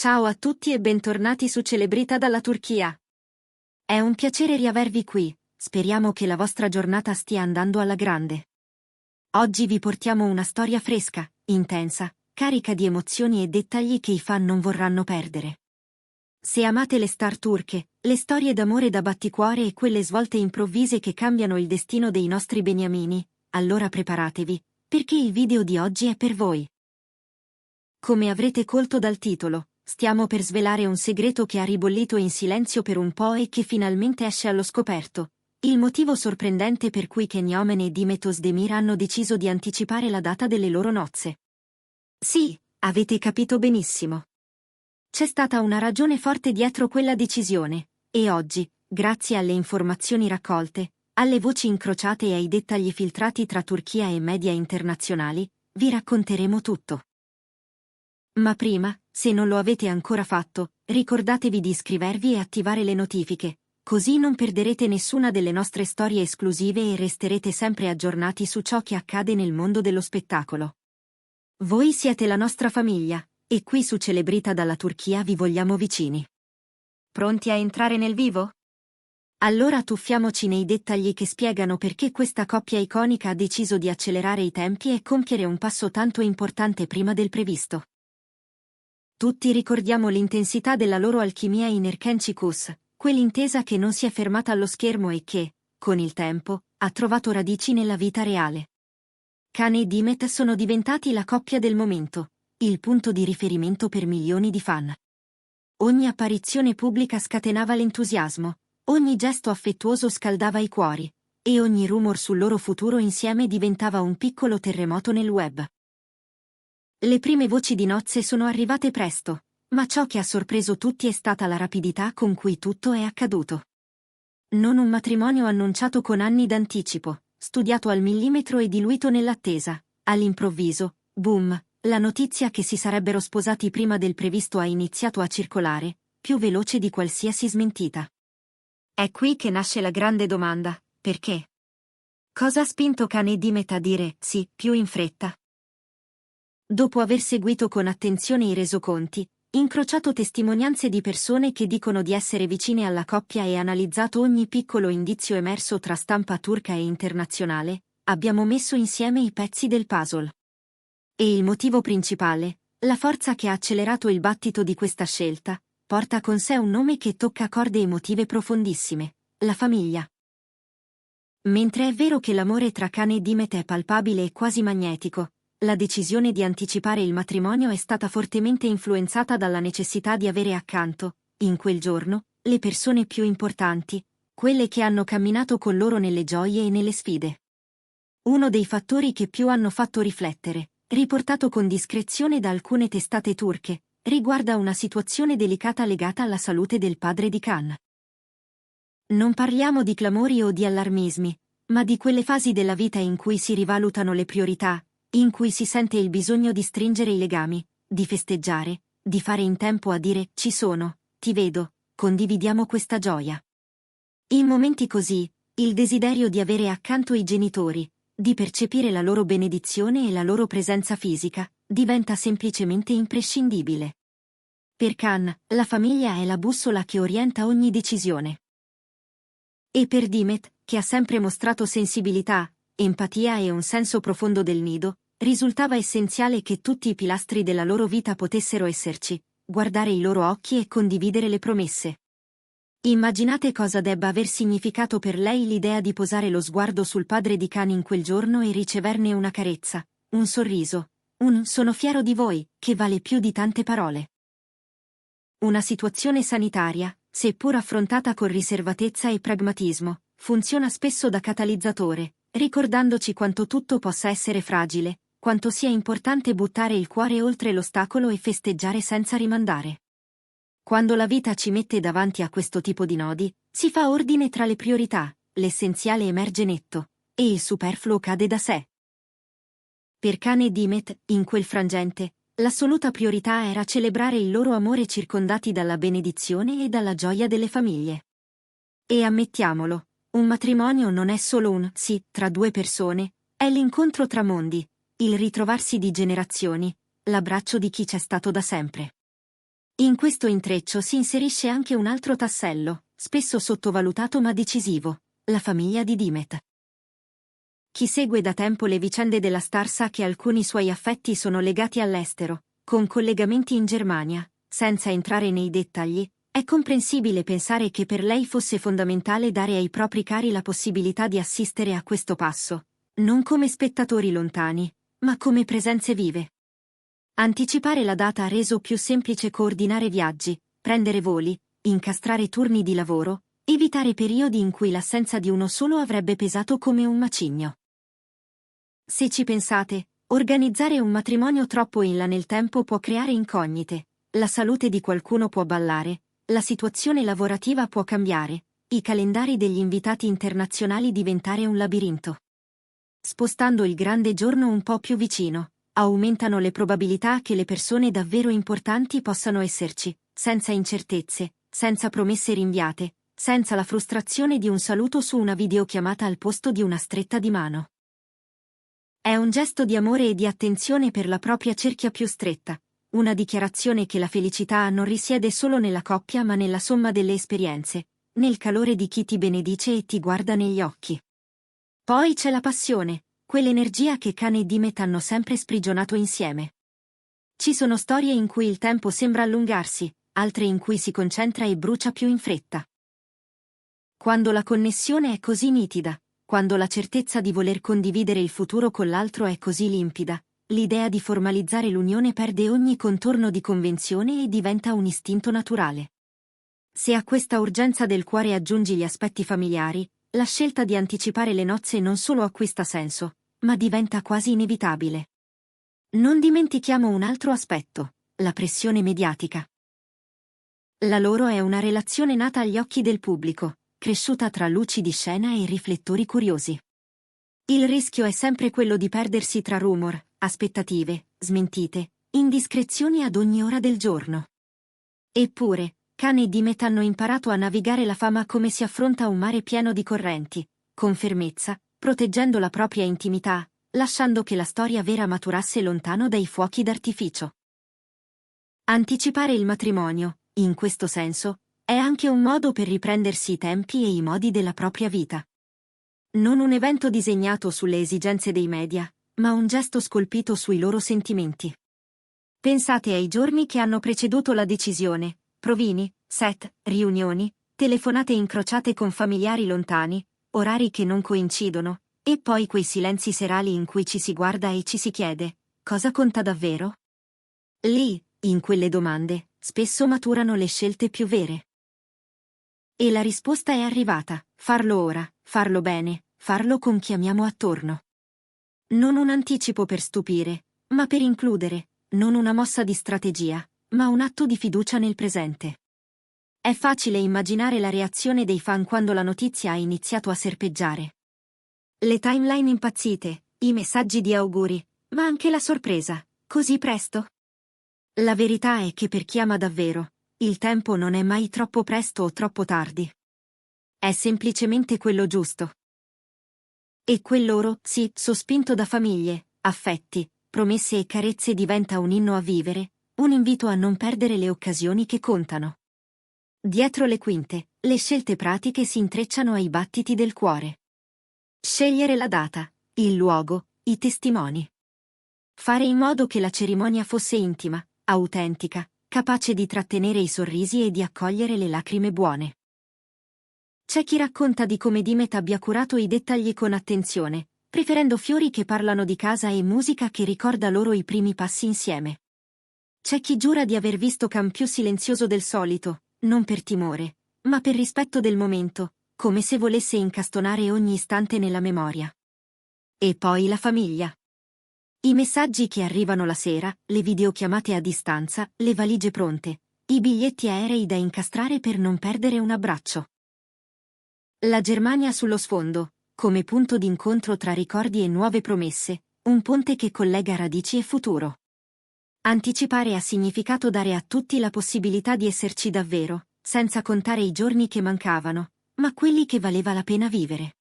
Ciao a tutti e bentornati su Celebrita dalla Turchia. È un piacere riavervi qui, speriamo che la vostra giornata stia andando alla grande. Oggi vi portiamo una storia fresca, intensa, carica di emozioni e dettagli che i fan non vorranno perdere. Se amate le star turche, le storie d'amore da batticuore e quelle svolte improvvise che cambiano il destino dei nostri beniamini, allora preparatevi, perché il video di oggi è per voi. Come avrete colto dal titolo, stiamo per svelare un segreto che ha ribollito in silenzio per un po' e che finalmente esce allo scoperto. Il motivo sorprendente per cui Kenyomen e Dimet Özdemir hanno deciso di anticipare la data delle loro nozze. Sì, avete capito benissimo. C'è stata una ragione forte dietro quella decisione, e oggi, grazie alle informazioni raccolte, alle voci incrociate e ai dettagli filtrati tra Turchia e media internazionali, vi racconteremo tutto. Ma prima, se non lo avete ancora fatto, ricordatevi di iscrivervi e attivare le notifiche, così non perderete nessuna delle nostre storie esclusive e resterete sempre aggiornati su ciò che accade nel mondo dello spettacolo. Voi siete la nostra famiglia, e qui su Celebrita dalla Turchia vi vogliamo vicini. Pronti a entrare nel vivo? Allora tuffiamoci nei dettagli che spiegano perché questa coppia iconica ha deciso di accelerare i tempi e compiere un passo tanto importante prima del previsto. Tutti ricordiamo l'intensità della loro alchimia in Erkençikus, quell'intesa che non si è fermata allo schermo e che, con il tempo, ha trovato radici nella vita reale. Kaan e Dimet sono diventati la coppia del momento, il punto di riferimento per milioni di fan. Ogni apparizione pubblica scatenava l'entusiasmo, ogni gesto affettuoso scaldava i cuori, e ogni rumor sul loro futuro insieme diventava un piccolo terremoto nel web. Le prime voci di nozze sono arrivate presto, ma ciò che ha sorpreso tutti è stata la rapidità con cui tutto è accaduto. Non un matrimonio annunciato con anni d'anticipo, studiato al millimetro e diluito nell'attesa. All'improvviso, boom, la notizia che si sarebbero sposati prima del previsto ha iniziato a circolare, più veloce di qualsiasi smentita. È qui che nasce la grande domanda: perché? Cosa ha spinto Kaan e Dimet a dire sì più in fretta? Dopo aver seguito con attenzione i resoconti, incrociato testimonianze di persone che dicono di essere vicine alla coppia e analizzato ogni piccolo indizio emerso tra stampa turca e internazionale, abbiamo messo insieme i pezzi del puzzle. E il motivo principale, la forza che ha accelerato il battito di questa scelta, porta con sé un nome che tocca corde emotive profondissime: la famiglia. Mentre è vero che l'amore tra Kaan e Dimet è palpabile e quasi magnetico, la decisione di anticipare il matrimonio è stata fortemente influenzata dalla necessità di avere accanto, in quel giorno, le persone più importanti, quelle che hanno camminato con loro nelle gioie e nelle sfide. Uno dei fattori che più hanno fatto riflettere, riportato con discrezione da alcune testate turche, riguarda una situazione delicata legata alla salute del padre di Kaan. Non parliamo di clamori o di allarmismi, ma di quelle fasi della vita in cui si rivalutano le priorità, in cui si sente il bisogno di stringere i legami, di festeggiare, di fare in tempo a dire ci sono, ti vedo, condividiamo questa gioia. In momenti così, il desiderio di avere accanto i genitori, di percepire la loro benedizione e la loro presenza fisica, diventa semplicemente imprescindibile. Per Kaan, la famiglia è la bussola che orienta ogni decisione. E per Dimet, che ha sempre mostrato sensibilità, empatia e un senso profondo del nido, risultava essenziale che tutti i pilastri della loro vita potessero esserci, guardare i loro occhi e condividere le promesse. Immaginate cosa debba aver significato per lei l'idea di posare lo sguardo sul padre di Kaan in quel giorno e riceverne una carezza, un sorriso, un "sono fiero di voi", che vale più di tante parole. Una situazione sanitaria, seppur affrontata con riservatezza e pragmatismo, funziona spesso da catalizzatore, ricordandoci quanto tutto possa essere fragile, quanto sia importante buttare il cuore oltre l'ostacolo e festeggiare senza rimandare. Quando la vita ci mette davanti a questo tipo di nodi, si fa ordine tra le priorità, l'essenziale emerge netto, e il superfluo cade da sé. Per Kaan e Dimet, in quel frangente, l'assoluta priorità era celebrare il loro amore circondati dalla benedizione e dalla gioia delle famiglie. E ammettiamolo, un matrimonio non è solo un sì tra due persone, è l'incontro tra mondi, il ritrovarsi di generazioni, l'abbraccio di chi c'è stato da sempre. In questo intreccio si inserisce anche un altro tassello, spesso sottovalutato ma decisivo, la famiglia di Dimet. Chi segue da tempo le vicende della star sa che alcuni suoi affetti sono legati all'estero, con collegamenti in Germania. Senza entrare nei dettagli, è comprensibile pensare che per lei fosse fondamentale dare ai propri cari la possibilità di assistere a questo passo, non come spettatori lontani, ma come presenze vive. Anticipare la data ha reso più semplice coordinare viaggi, prendere voli, incastrare turni di lavoro, evitare periodi in cui l'assenza di uno solo avrebbe pesato come un macigno. Se ci pensate, organizzare un matrimonio troppo in là nel tempo può creare incognite, la salute di qualcuno può ballare, la situazione lavorativa può cambiare, i calendari degli invitati internazionali diventare un labirinto. Spostando il grande giorno un po' più vicino, aumentano le probabilità che le persone davvero importanti possano esserci, senza incertezze, senza promesse rinviate, senza la frustrazione di un saluto su una videochiamata al posto di una stretta di mano. È un gesto di amore e di attenzione per la propria cerchia più stretta, una dichiarazione che la felicità non risiede solo nella coppia ma nella somma delle esperienze, nel calore di chi ti benedice e ti guarda negli occhi. Poi c'è la passione, quell'energia che Kane e Dimet hanno sempre sprigionato insieme. Ci sono storie in cui il tempo sembra allungarsi, altre in cui si concentra e brucia più in fretta. Quando la connessione è così nitida, quando la certezza di voler condividere il futuro con l'altro è così limpida, l'idea di formalizzare l'unione perde ogni contorno di convenzione e diventa un istinto naturale. Se a questa urgenza del cuore aggiungi gli aspetti familiari, la scelta di anticipare le nozze non solo acquista senso, ma diventa quasi inevitabile. Non dimentichiamo un altro aspetto, la pressione mediatica. La loro è una relazione nata agli occhi del pubblico, cresciuta tra luci di scena e riflettori curiosi. Il rischio è sempre quello di perdersi tra rumor, aspettative, smentite, indiscrezioni ad ogni ora del giorno. Eppure, Kane e Dimet hanno imparato a navigare la fama come si affronta un mare pieno di correnti, con fermezza, proteggendo la propria intimità, lasciando che la storia vera maturasse lontano dai fuochi d'artificio. Anticipare il matrimonio, in questo senso, è anche un modo per riprendersi i tempi e i modi della propria vita. Non un evento disegnato sulle esigenze dei media, ma un gesto scolpito sui loro sentimenti. Pensate ai giorni che hanno preceduto la decisione, provini, set, riunioni, telefonate incrociate con familiari lontani, orari che non coincidono, e poi quei silenzi serali in cui ci si guarda e ci si chiede, cosa conta davvero? Lì, in quelle domande, spesso maturano le scelte più vere. E la risposta è arrivata, farlo ora, farlo bene, farlo con chi amiamo attorno. Non un anticipo per stupire, ma per includere, non una mossa di strategia, ma un atto di fiducia nel presente. È facile immaginare la reazione dei fan quando la notizia ha iniziato a serpeggiare. Le timeline impazzite, i messaggi di auguri, ma anche la sorpresa, così presto? La verità è che per chi ama davvero, il tempo non è mai troppo presto o troppo tardi. È semplicemente quello giusto. E quel loro, sì, sospinto da famiglie, affetti, promesse e carezze diventa un inno a vivere, un invito a non perdere le occasioni che contano. Dietro le quinte, le scelte pratiche si intrecciano ai battiti del cuore. Scegliere la data, il luogo, i testimoni. Fare in modo che la cerimonia fosse intima, autentica, capace di trattenere i sorrisi e di accogliere le lacrime buone. C'è chi racconta di come Dimet abbia curato i dettagli con attenzione, preferendo fiori che parlano di casa e musica che ricorda loro i primi passi insieme. C'è chi giura di aver visto Cam più silenzioso del solito, non per timore, ma per rispetto del momento, come se volesse incastonare ogni istante nella memoria. E poi la famiglia. I messaggi che arrivano la sera, le videochiamate a distanza, le valigie pronte, i biglietti aerei da incastrare per non perdere un abbraccio. La Germania sullo sfondo, come punto d'incontro tra ricordi e nuove promesse, un ponte che collega radici e futuro. Anticipare ha significato dare a tutti la possibilità di esserci davvero, senza contare i giorni che mancavano, ma quelli che valeva la pena vivere.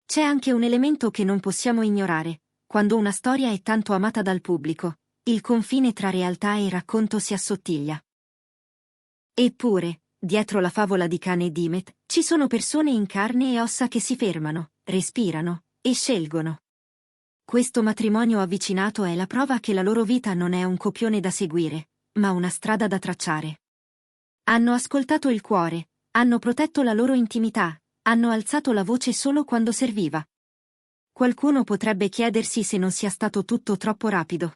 C'è anche un elemento che non possiamo ignorare. Quando una storia è tanto amata dal pubblico, il confine tra realtà e racconto si assottiglia. Eppure, dietro la favola di Cane e Dimet, ci sono persone in carne e ossa che si fermano, respirano e scelgono. Questo matrimonio avvicinato è la prova che la loro vita non è un copione da seguire, ma una strada da tracciare. Hanno ascoltato il cuore, hanno protetto la loro intimità, hanno alzato la voce solo quando serviva. Qualcuno potrebbe chiedersi se non sia stato tutto troppo rapido.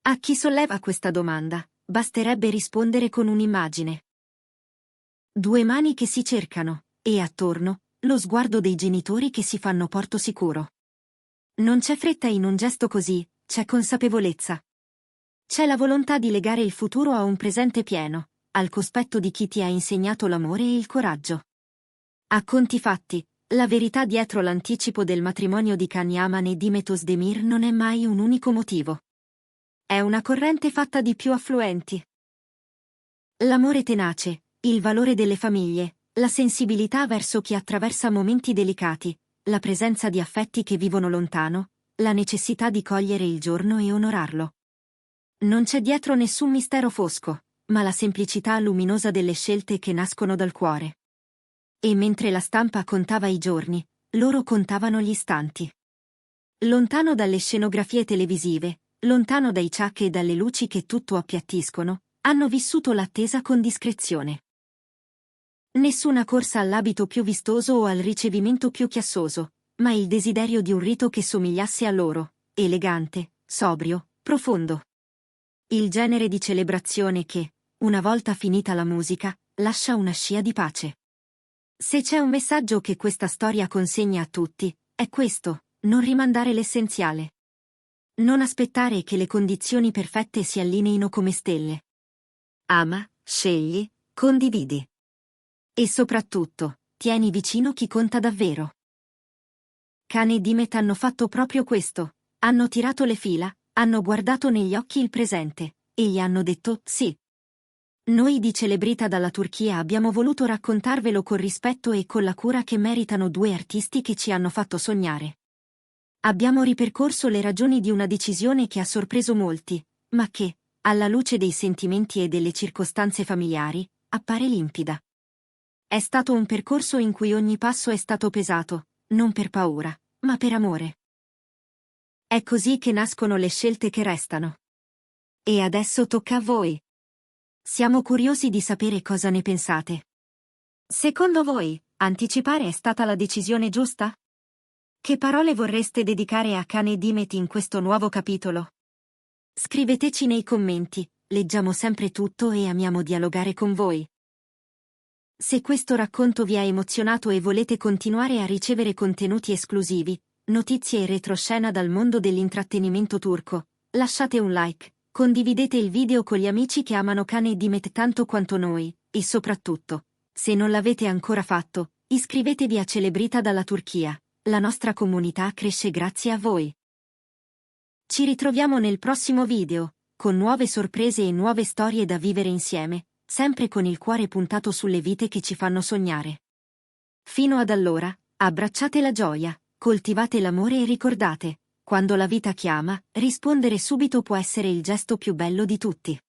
A chi solleva questa domanda, basterebbe rispondere con un'immagine. Due mani che si cercano, e attorno, lo sguardo dei genitori che si fanno porto sicuro. Non c'è fretta in un gesto così, c'è consapevolezza. C'è la volontà di legare il futuro a un presente pieno, al cospetto di chi ti ha insegnato l'amore e il coraggio. A conti fatti, la verità dietro l'anticipo del matrimonio di Kanyaman e Dimet Özdemir non è mai un unico motivo. È una corrente fatta di più affluenti. L'amore tenace, il valore delle famiglie, la sensibilità verso chi attraversa momenti delicati, la presenza di affetti che vivono lontano, la necessità di cogliere il giorno e onorarlo. Non c'è dietro nessun mistero fosco, ma la semplicità luminosa delle scelte che nascono dal cuore. E mentre la stampa contava i giorni, loro contavano gli istanti. Lontano dalle scenografie televisive, lontano dai ciak e dalle luci che tutto appiattiscono, hanno vissuto l'attesa con discrezione. Nessuna corsa all'abito più vistoso o al ricevimento più chiassoso, ma il desiderio di un rito che somigliasse a loro, elegante, sobrio, profondo. Il genere di celebrazione che, una volta finita la musica, lascia una scia di pace. Se c'è un messaggio che questa storia consegna a tutti, è questo: non rimandare l'essenziale. Non aspettare che le condizioni perfette si allineino come stelle. Ama, scegli, condividi. E soprattutto, tieni vicino chi conta davvero. Cane e Dimet hanno fatto proprio questo, hanno tirato le fila, hanno guardato negli occhi il presente, e gli hanno detto sì. Noi di Celebrita dalla Turchia abbiamo voluto raccontarvelo con rispetto e con la cura che meritano due artisti che ci hanno fatto sognare. Abbiamo ripercorso le ragioni di una decisione che ha sorpreso molti, ma che, alla luce dei sentimenti e delle circostanze familiari, appare limpida. È stato un percorso in cui ogni passo è stato pesato, non per paura, ma per amore. È così che nascono le scelte che restano. E adesso tocca a voi. Siamo curiosi di sapere cosa ne pensate. Secondo voi, anticipare è stata la decisione giusta? Che parole vorreste dedicare a Cane e Dimet in questo nuovo capitolo? Scriveteci nei commenti, leggiamo sempre tutto e amiamo dialogare con voi. Se questo racconto vi ha emozionato e volete continuare a ricevere contenuti esclusivi, notizie e retroscena dal mondo dell'intrattenimento turco, lasciate un like, condividete il video con gli amici che amano Cane e Dimet tanto quanto noi, e soprattutto, se non l'avete ancora fatto, iscrivetevi a Celebrita dalla Turchia, la nostra comunità cresce grazie a voi. Ci ritroviamo nel prossimo video, con nuove sorprese e nuove storie da vivere insieme, sempre con il cuore puntato sulle vite che ci fanno sognare. Fino ad allora, abbracciate la gioia, coltivate l'amore e ricordate, quando la vita chiama, rispondere subito può essere il gesto più bello di tutti.